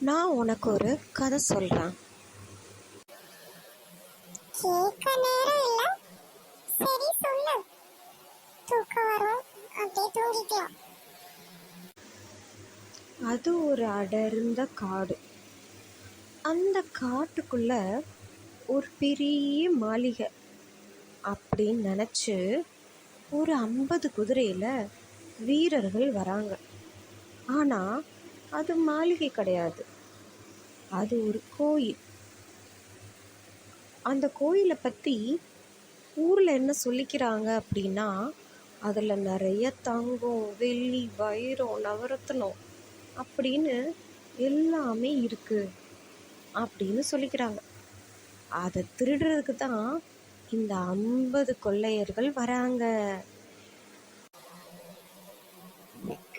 நான் உனக்கு ஒரு கதை சொல்கிறேன். கேட்க நேரம் இல்ல, சரி சொல்லு. தூக்கம் வரும், அப்படியே தூங்கிக்கலாம். அது ஒரு அடர்ந்த காடு. அந்த காட்டுக்குள்ள ஒரு பெரிய மாளிகை அப்படின்னு நினச்சி ஒரு 50 குதிரையில் வீரர்கள் வராங்க. ஆனால் அது மாளிகை கிடையாது, அது ஒரு கோயில். அந்த கோயிலை பற்றி ஊரில் என்ன சொல்லிக்கிறாங்க அப்படின்னா, அதில் நிறைய தங்கம், வெள்ளி, வைரம், நவரத்னம் அப்படின்னு எல்லாமே இருக்குது அப்படின்னு சொல்லிக்கிறாங்க. அதை திருடுறதுக்கு தான் இந்த 50 கொள்ளையர்கள் வராங்க.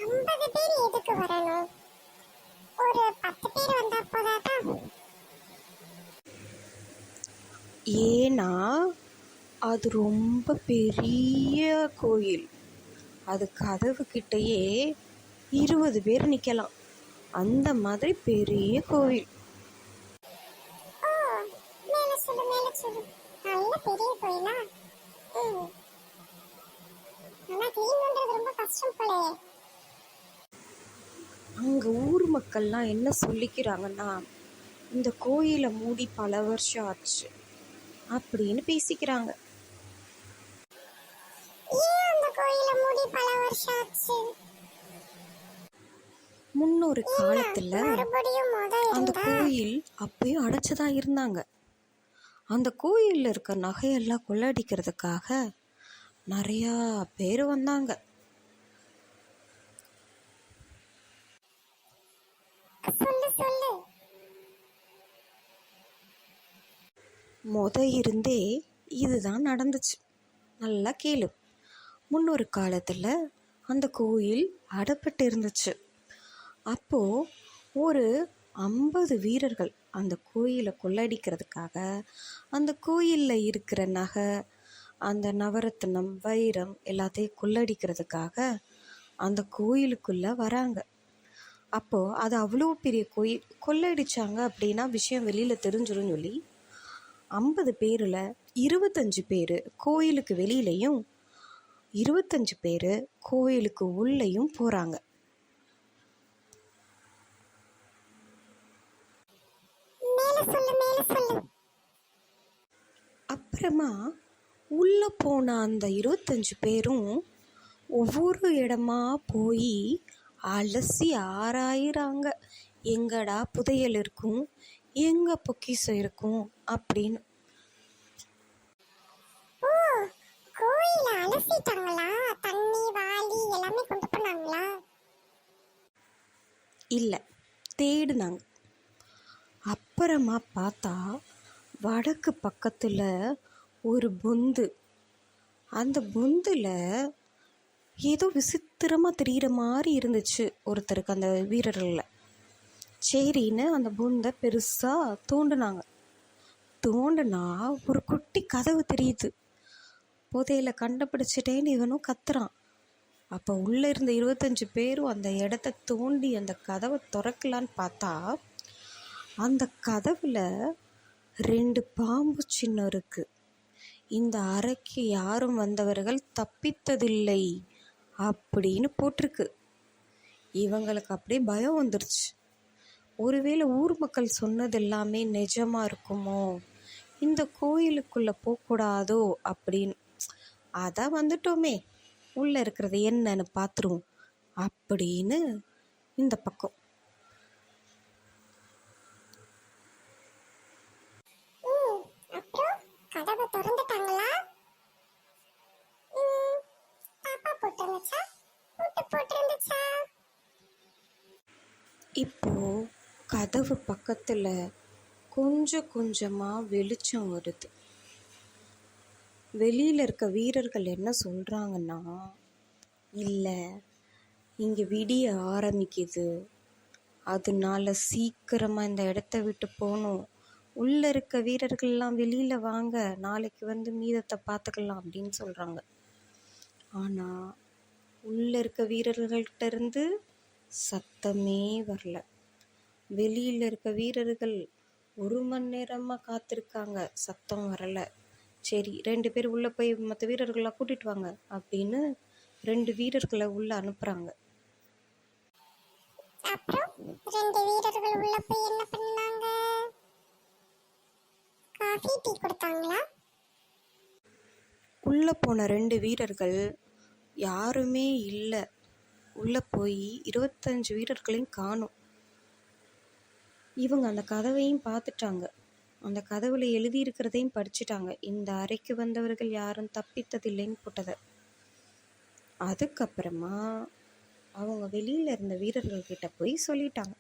50 பேர் எதுக்கு வரணும்? ஒரு 10 பேர் வந்தா போதாதா? ஏன்னா அது ரொம்ப பெரிய கோயில். அது கதவு கிட்டேயே 20 பேர் நிற்கலாம். அந்த மாதிரி பெரிய கோயில். ஓ, மேல சொல்லு மேல சொல்லு. நல்ல பெரிய கோயிலா? ஆனா தெரியணுன்றது ரொம்ப கஷ்டம் போலயே. அங்கே ஊர் மக்கள்லாம் என்ன சொல்லிக்கிறாங்கன்னா, இந்த கோயிலை மூடி பல வருஷம் ஆச்சு அப்படின்னு பேசிக்கிறாங்க. ஏன் அந்த கோயிலை மூடி பல வருஷம் ஆச்சு? முன்னொரு காலத்துல அந்த இருந்தா? கோயில் அப்பயும் அடைச்சுதான் இருந்தாங்க. அந்த கோயில்ல இருக்க நகையெல்லாம் கொள்ளடிக்கிறதுக்காக நிறையா பேர் வந்தாங்க. சொல்லு சொல்லு. இருந்தே இதுதான் நடந்துச்சு. நல்லா கேளு. முன்னொரு காலத்துல அந்த கோயில் அடைப்பட்டு இருந்துச்சு. அப்போ ஒரு 50 வீரர்கள் அந்த கோயிலை கொள்ளடிக்கிறதுக்காக அந்த கோயிலில் இருக்கிற நகை, அந்த நவரத்னம், வைரம் எல்லாத்தையும் கொள்ளடிக்கிறதுக்காக அந்த கோயிலுக்குள்ளே வராங்க. அப்போது அது அவ்வளோ பெரிய கோயில், கொள்ளடிச்சாங்க அப்படின்னா விஷயம் வெளியில் தெரிஞ்சிடும் சொல்லி 50 பேரில் 25 பேர் கோயிலுக்கு வெளியிலையும் 25 பேர் கோயிலுக்கு உள்ளேயும் போகிறாங்க. அப்புறமா உள்ளே போன அந்த 25 பேரும் ஒவ்வொரு இடமா போய் அலசி ஆராயிறாங்க. எங்கடா புதையல் இருக்கும், எங்க பொக்கிஷம் இருக்கும் அப்படின்னு. இல்லை, தேடுனாங்க. அப்புறமா பார்த்தா வடக்கு பக்கத்தில் ஒரு பொந்து. அந்த பொந்தில் ஏதோ விசித்திரமாக தெரிகிற மாதிரி இருந்துச்சு ஒருத்தருக்கு, அந்த வீரர்களில். சரின்னு அந்த பொந்தை பெருசாக தோண்டுனா ஒரு குட்டி கதவு தெரியுது. புதையில கண்டுபிடிச்சிட்டேன்னு இவனும் கத்துறான். அப்போ உள்ளே இருந்த 25 பேரும் அந்த இடத்த தோண்டி அந்த கதவை திறக்கலான்னு பார்த்தா அந்த கதவுல 2 பாம்பு சின்னம் இருக்கு. இந்த அறைக்கு யாரும் வந்தவர்கள் தப்பித்ததில்லை அப்படின்னு போட்டிருக்கு. இவங்களுக்கு அப்படியே பயம் வந்துருச்சு. ஒருவேளை ஊர் மக்கள் சொன்னது எல்லாமே நிஜமா இருக்குமோ, இந்த கோயிலுக்குள்ள போகக்கூடாதோ அப்படின்னு. அதான் வந்துட்டோமே, உள்ள இருக்கிறது என்னன்னு பார்த்துருவோம் அப்படின்னு இந்த பக்கம். கதவை திறந்துட்டாங்களா? இப்போ கதவு பக்கத்துல கொஞ்சம் கொஞ்சமா வெளிச்சம் வருது. வெளியில இருக்க வீரர்கள் என்ன சொல்றாங்கன்னா, இல்லை இங்க விடிய ஆரம்பிக்குது, அதனால சீக்கிரமா இந்த இடத்த விட்டு போகணும், உள்ள இருக்க வீரர்கள்லாம் வெளியில வாங்க, நாளைக்கு வந்து மீதத்தை பார்த்துக்கலாம் அப்படின்னு சொல்றாங்க. ஆனா உள்ள இருக்க வீரர்கள்கிட்ட இருந்து சத்தமே வரல. வெளியில் இருக்க வீரர்கள் 1 மணி நேரமாக காத்திருக்காங்க, சத்தம் வரலை. சரி 2 பேர் உள்ளே போய் மற்ற வீரர்களாக கூட்டிகிட்டு வாங்க அப்படின்னு 2 வீரர்களை உள்ளே அனுப்புகிறாங்க. அப்புறம் 2 வீரர்கள் உள்ள போய் என்ன பண்ணாங்க? காஃபி டீ கொடுத்தாங்களா? உள்ளே போன 2 வீரர்கள் யாருமே இல்லை. உள்ளே போய் 25 வீரர்களையும் காணும். இவங்க அந்த கதவையும் பார்த்துட்டாங்க. அந்த கதவுல எழுதியிருக்கிறதையும் படிச்சுட்டாங்க. இந்த அறைக்கு வந்தவர்கள் யாரும் தப்பித்ததில்லைன்னு போட்டதை. அதுக்கப்புறமா அவங்க வெளியில் இருந்த வீரர்கள்கிட்ட போய் சொல்லிட்டாங்க.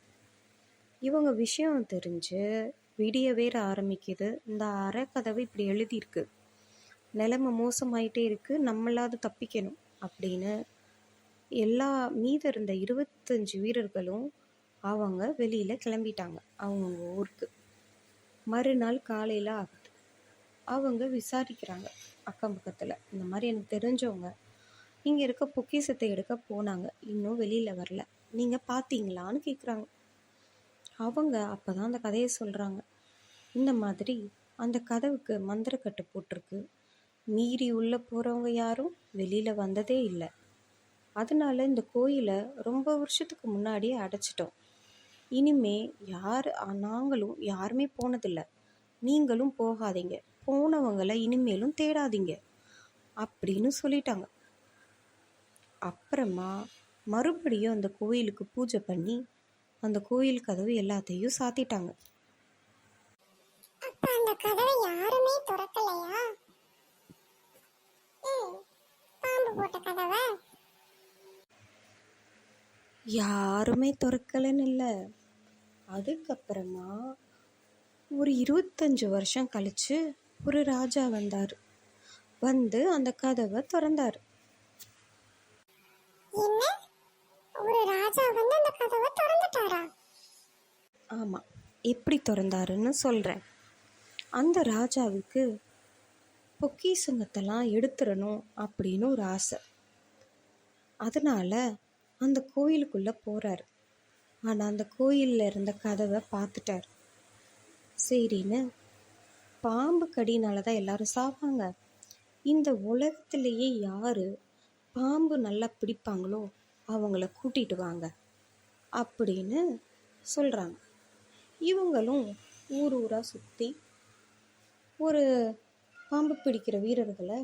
இவங்க விஷயம் தெரிஞ்சு விடிய வேற ஆரம்பிக்குது. இந்த அறை கதவு இப்படி எழுதியிருக்கு, நிலைமை மோசமாயிட்டே இருக்கு, நம்மளாவது தப்பிக்கணும் அப்படின்னு எல்லா மீத இருந்த 25 வீரர்களும் அவங்க வெளியில் கிளம்பிட்டாங்க அவங்கவுங்க ஊருக்கு. மறுநாள் காலையில் ஆகுது. அவங்க விசாரிக்கிறாங்க அக்கம் பக்கத்தில். இந்த மாதிரி எனக்கு தெரிஞ்சவங்க இங்கே இருக்க பொக்கிஷத்தை எடுக்க போனாங்க, இன்னும் வெளியில் வரல, நீங்கள் பார்த்தீங்களான்னு கேட்குறாங்க. அவங்க அப்போ தான் அந்த கதையை சொல்கிறாங்க. இந்த மாதிரி அந்த கதவுக்கு மந்திரக்கட்டு போட்டிருக்கு, மீறி உள்ளே போகிறவங்க யாரும் வெளியில் வந்ததே இல்லை. அதனால இந்த கோயிலை ரொம்ப வருஷத்துக்கு முன்னாடியே அடைச்சிட்டோம். இனிமே நாங்களும் யாருமே போனதில்லை, நீங்களும் போகாதீங்க, போனவங்களை இனிமேலும் தேடாதீங்க அப்படின்னு சொல்லிட்டாங்க. அப்புறமா மறுபடியும் அந்த கோயிலுக்கு பூஜை பண்ணி அந்த கோயில் கதவு எல்லாத்தையும் சாத்திட்டாங்க. அப்ப அந்த கதவை யாருமே திறக்கலையா? பாம்பு போட்ட கதவை யாருமே திறக்கலன்னு இல்லை. அதுக்கப்புறமா ஒரு 25 வருஷம் கழிச்சு ஒரு ராஜா வந்தார். வந்து அந்த கதவை திறந்தார். என்ன? ஒரு ராஜா வந்து அந்த கதவை திறந்துட்டாரா? ஆமாம், எப்படி திறந்தாருன்னு சொல்கிறேன். அந்த ராஜாவுக்கு பொக்கிஷங்கத்தெல்லாம் எடுத்துடணும் அப்படின்னு ஒரு ஆசை. அதனால் அந்த கோயிலுக்குள்ளே போகிறார். ஆனால் அந்த கோயிலில் இருந்த கதவை பார்த்துட்டார். சரின்னு, பாம்பு கடினால தான் எல்லாரும் சாவாங்க, இந்த உலகத்திலேயே யார் பாம்பு நல்லா பிடிப்பாங்களோ அவங்கள கூட்டிகிட்டு வாங்க அப்படின்னு சொல்கிறாங்க. இவங்களும் ஊர் ஊராக சுற்றி ஒரு பாம்பு பிடிக்கிற வீரர்களை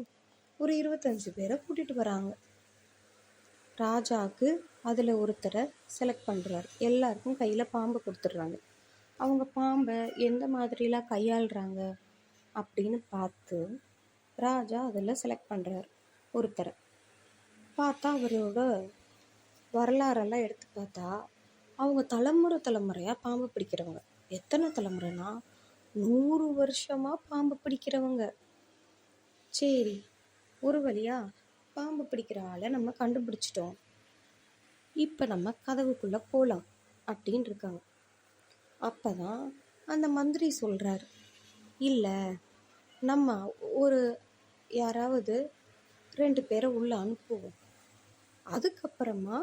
ஒரு 25 பேரை கூட்டிகிட்டு வராங்க. ராஜாவுக்கு அதில் ஒருத்தரை செலக்ட் பண்ணுறாரு. எல்லாருக்கும் கையில் பாம்பு கொடுத்துட்றாங்க. அவங்க பாம்பை எந்த மாதிரிலாம் கையாளுறாங்க அப்படின்னு பார்த்து ராஜா அதில் செலக்ட் பண்ணுறாரு ஒருத்தரை. பார்த்தா அவரோட வரலாறெல்லாம் எடுத்து பார்த்தா அவங்க தலைமுறையாக பாம்பு பிடிக்கிறவங்க. எத்தனை தலைமுறைனா 100 வருஷமாக பாம்பு பிடிக்கிறவங்க. சரி, ஒரு வழியாக பாம்பு பிடிக்கிற ஆளை நம்ம கண்டுபிடிச்சிட்டோம், இப்போ நம்ம கதவுக்குள்ளே போகலாம் அப்படின்னு இருக்காங்க. அப்போ தான் அந்த மந்திரி சொல்கிறார், இல்லை, நம்ம ஒரு யாராவது 2 பேரை உள்ளே அனுப்புவோம், அதுக்கப்புறமா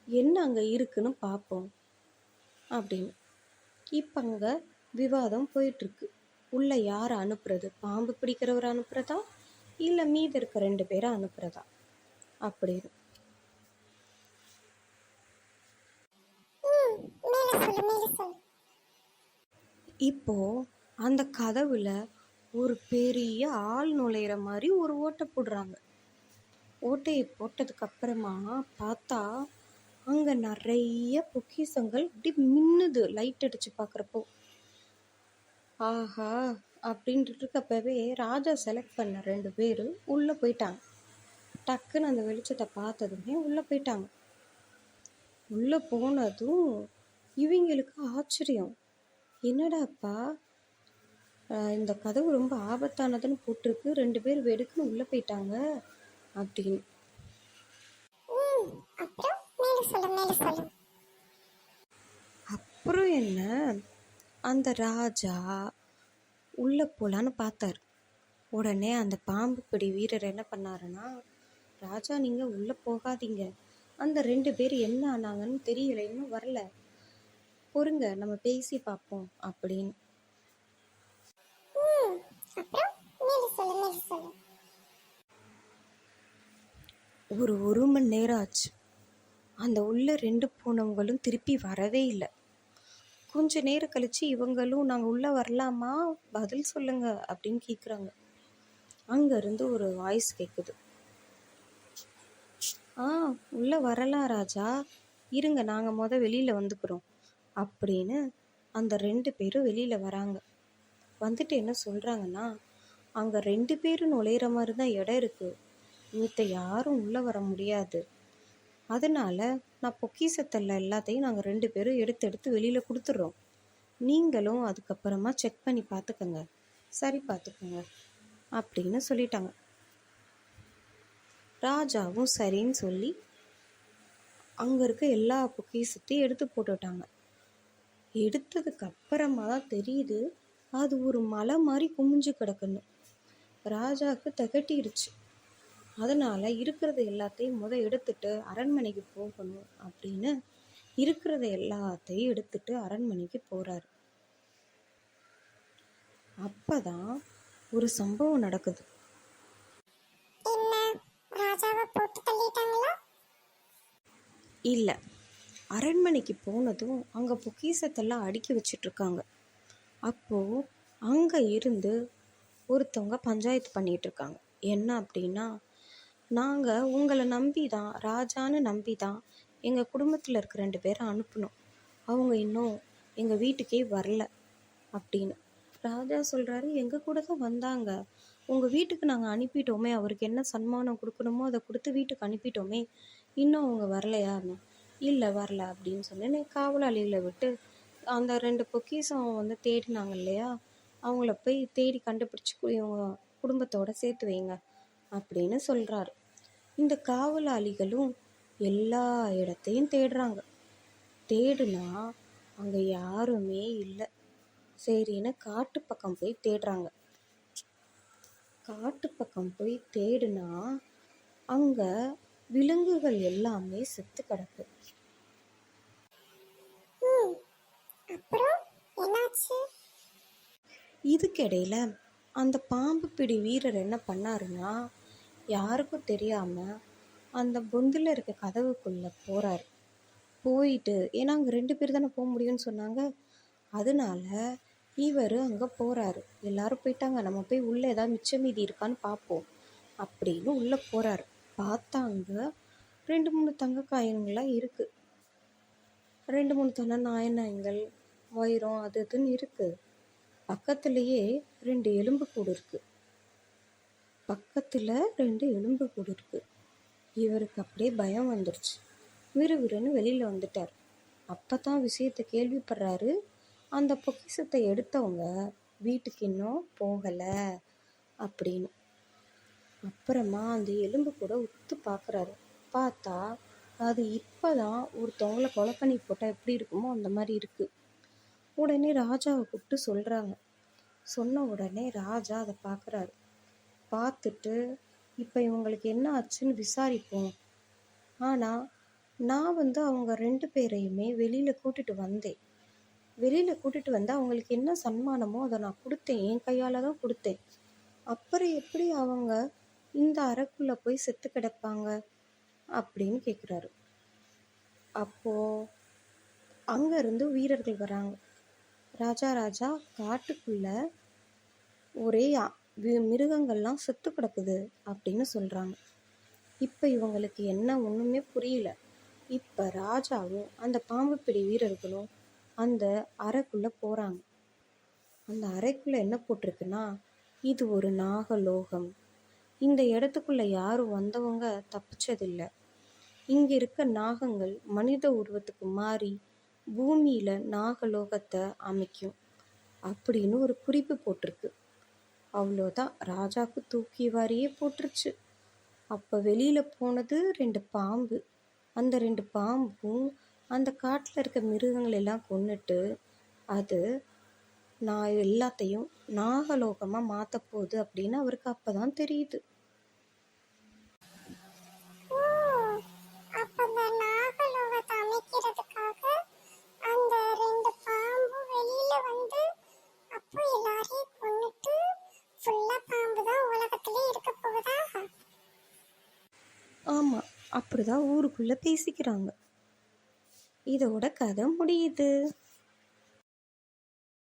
என்ன அங்கே இருக்குன்னு பார்ப்போம் அப்படின்னு. இப்போ அங்கே விவாதம் போயிட்டுருக்கு. உள்ளே யாரை அனுப்புறது, பாம்பு பிடிக்கிறவரை அனுப்புறதா இல்லை மீதி இருக்க 2 பேரை அனுப்புறதா அப்படின்னு. இப்போ அந்த கதவுல ஒரு பெரிய ஆள் நுழையிற மாதிரி ஒரு ஓட்டை போடுறாங்க. ஓட்டையை போட்டதுக்கு அப்புறமா பார்த்தா அங்கே நிறைய பொக்கிஷங்கள் இப்படி மின்னுது, லைட் அடிச்சு பார்க்குறப்போ. ஆஹா அப்படின்ட்டு இருக்கப்பவே ராஜா செலக்ட் பண்ண 2 பேர் உள்ளே போயிட்டாங்க. டக்குன்னு அந்த வெளிச்சத்தை பார்த்ததுமே உள்ளே போயிட்டாங்க. உள்ளே போனதும் இவங்களுக்கு ஆச்சரியம், என்னடாப்பா இந்த கதவு ரொம்ப ஆபத்தானதுன்னு போட்டிருக்கு, 2 பேர் வெடுக்குன்னு உள்ளே போயிட்டாங்க அப்படின்னு. அப்புறம் என்ன, அந்த ராஜா உள்ளே போகலான்னு பார்த்தார். உடனே அந்த பாம்பு பிடி வீரர் என்ன பண்ணாருன்னா, ராஜா நீங்கள் உள்ளே போகாதீங்க, அந்த 2 பேர் என்ன ஆனாங்கன்னு தெரியல, இன்னும் வரல, பொறுங்க நம்ம பேசி பார்ப்போம் அப்படின்னு. ம் அப்புறம் மேல சொல்லு. ஒரு மணி நேரம் ஆச்சு. அந்த உள்ள 2 போனவங்களும் திருப்பி வரவே இல்லை. கொஞ்ச நேரம் கழிச்சு இவங்களும் நாங்கள் உள்ளே வரலாமா, பதில் சொல்லுங்க அப்படின்னு கேட்குறாங்க. அங்கேருந்து ஒரு வாய்ஸ் கேட்குது. உள்ளே வரலாம் ராஜா, இருங்க நாங்கள் வெளியில் வந்துக்கிறோம் அப்படின்னு அந்த 2 பேரும் வெளியில் வராங்க. வந்துட்டு என்ன சொல்கிறாங்கன்னா, அங்கே 2 பேரும் நுழையிற மாதிரி தான் இடம் இருக்குது, மித்த யாரும் உள்ளே வர முடியாது. அதனால நான் பொக்கிஷத்தில் எல்லாத்தையும் நாங்கள் 2 பேரும் எடுத்து வெளியில் கொடுத்துட்றோம். நீங்களும் அதுக்கப்புறமா செக் பண்ணி பார்த்துக்கோங்க, சரி பார்த்துக்கோங்க அப்படின்னு சொல்லிட்டாங்க. ராஜாவும் சரின்னு சொல்லி அங்கே இருக்க எல்லா பொக்கிஷத்தையும் எடுத்து போட்டுட்டாங்க. எடுத்ததுக்கு அப்புறமா தான் தெரியுது அது ஒரு மலை மாதிரி குமிஞ்சு கிடக்குன்னு. ராஜாவுக்கு திகட்டிடுச்சு. அதனால் இருக்கிறத எல்லாத்தையும் எடுத்துட்டு அரண்மனைக்கு போகணும் அப்படின்னு இருக்கிறத எல்லாத்தையும் எடுத்துட்டு அரண்மனைக்கு போகிறாரு. அப்போ தான் ஒரு சம்பவம் நடக்குது. இல்லை, அரண்மனைக்கு போனதும் அங்கே பொக்கிஷத்தெல்லாம் அடுக்கி வச்சிட்ருக்காங்க. அப்போது அங்கே இருந்து ஒருத்தவங்க பஞ்சாயத்து பண்ணிகிட்ருக்காங்க. என்ன அப்படின்னா, நாங்கள் உங்களை நம்பி தான், ராஜான்னு நம்பி தான் எங்கள் குடும்பத்தில் இருக்க 2 பேரை அனுப்பணும், அவங்க இன்னும் எங்கள் வீட்டுக்கே வரல அப்படின்னு. ராஜா சொல்கிறாரு, எங்கள் கூட தான் வந்தாங்க, உங்கள் வீட்டுக்கு நாங்கள் அனுப்பிட்டோமே, அவருக்கு என்ன சன்மானம் கொடுக்கணுமோ அதை கொடுத்து வீட்டுக்கு அனுப்பிட்டோமே, இன்னும் அவங்க வரலையான்னு. இல்லை வரல அப்படின்னு சொன்னேன். காவலாளிகளை விட்டு அந்த 2 பொக்கிஷம் தேடினாங்க இல்லையா, அவங்கள போய் தேடி கண்டுபிடிச்சி இவங்க குடும்பத்தோடு சேர்த்து வைங்க அப்படின்னு சொல்கிறாரு. இந்த காவலாளிகளும் எல்லா இடத்தையும் தேடுறாங்க. தேடுனா அங்கே யாருமே இல்லை. சரின்னு காட்டு பக்கம் போய் தேடுறாங்க. காட்டு பக்கம் போய் தேடுனா அங்கே விலங்குகள் எல்லாமே செத்து கிடக்கு. இதுக்கிடையில அந்த பாம்பு பிடி வீரர் என்ன பண்ணாருன்னா, யாருக்கும் தெரியாம அந்த பொந்தில் இருக்க கதவுக்குள்ளே போகிறாரு. போயிட்டு, ஏன்னா அங்கே 2 பேர் தானே போக முடியும்னு சொன்னாங்க, அதனால இவர் அங்கே போகிறாரு. எல்லாரும் போயிட்டாங்க, நம்ம போய் உள்ளே ஏதாவது மிச்சம் மீதி இருக்கான்னு பார்ப்போம் அப்படின்னு உள்ளே போகிறாரு. பார்த்தாங்க 2-3 தங்க காயின்களாக இருக்குது. 2-3 தங்க நாணயங்கள், வைரம், அது இதுன்னு இருக்குது. பக்கத்துலேயே 2 எலும்புக்கூடு இருக்குது. பக்கத்தில் 2 எலும்புக்கூடு இருக்குது. இவருக்கு அப்படியே பயம் வந்துடுச்சு. விறுவிறுன்னு வெளியில் வந்துட்டார். அப்போ தான் விஷயத்தை கேள்விப்படுறாரு, அந்த பொக்கிஷத்தை எடுத்தவங்க வீட்டுக்கு இன்னும் போகலை அப்படின்னு. அப்புறமா அந்த எலும்பு கூட உத்து பார்க்குறாரு. பார்த்தா அது இப்போ தான் ஒருத்தவங்கள கொலை பண்ணி போட்டால் எப்படி இருக்குமோ அந்த மாதிரி இருக்குது. உடனே ராஜாவை கூப்பிட்டு சொல்கிறாங்க. சொன்ன உடனே ராஜா அதை பார்க்குறாரு. பார்த்துட்டு, இப்போ இவங்களுக்கு என்ன ஆச்சுன்னு விசாரிப்போம், ஆனால் நான் அவங்க 2 பேரையுமே வெளியில் கூட்டிகிட்டு வந்தேன். வெளியில் கூட்டிகிட்டு வந்து அவங்களுக்கு என்ன சன்மானமோ அதை நான் கொடுத்தேன், என் கையால் தான் கொடுத்தேன். அப்புறம் எப்படி அவங்க இந்த அறைக்குள்ளே போய் செத்து கிடப்பாங்க அப்படின்னு கேட்குறாரு. அப்போது அங்கேருந்து வீரர்கள் வராங்க. ராஜா காட்டுக்குள்ளே ஒரே மிருகங்கள்லாம் செத்து கிடக்குது அப்படின்னு சொல்கிறாங்க. இப்போ இவங்களுக்கு என்ன ஒன்றுமே புரியல. இப்போ ராஜாவும் அந்த பாம்பு பிடி வீரர்களும் அந்த அறைக்குள்ளே போகிறாங்க. அந்த அறைக்குள்ளே என்ன போட்டிருக்குன்னா, இது ஒரு நாகலோகம், இந்த இடத்துக்குள்ளே யாரும் வந்தவங்க தப்பிச்சதில்லை, இங்கே இருக்க நாகங்கள் மனித உருவத்துக்கு மாறி பூமியில் நாகலோகத்தை அமைக்கும் அப்படின்னு ஒரு குறிப்பு போட்டிருக்கு. அவ்வளோதான், ராஜாவுக்கு தூக்கி வாரியே போட்டுருச்சு. அப்போ வெளியில் போனது 2 பாம்பு. அந்த 2 பாம்பும் அந்த காட்டில் இருக்க மிருகங்கள் எல்லாம் கொன்னுட்டு அது நான் எல்லாத்தையும் நாகலோகமாக மாற்ற போகுது அப்படின்னு அவருக்கு அப்போ தான் தெரியுது. அந்த நாகலோகத்தை அமைக்கிறதுக்காக அந்த 2 அப்படிதான் ஊருக்குள்ளே பேசிக்கிறாங்க. இதோட கதை முடியுது.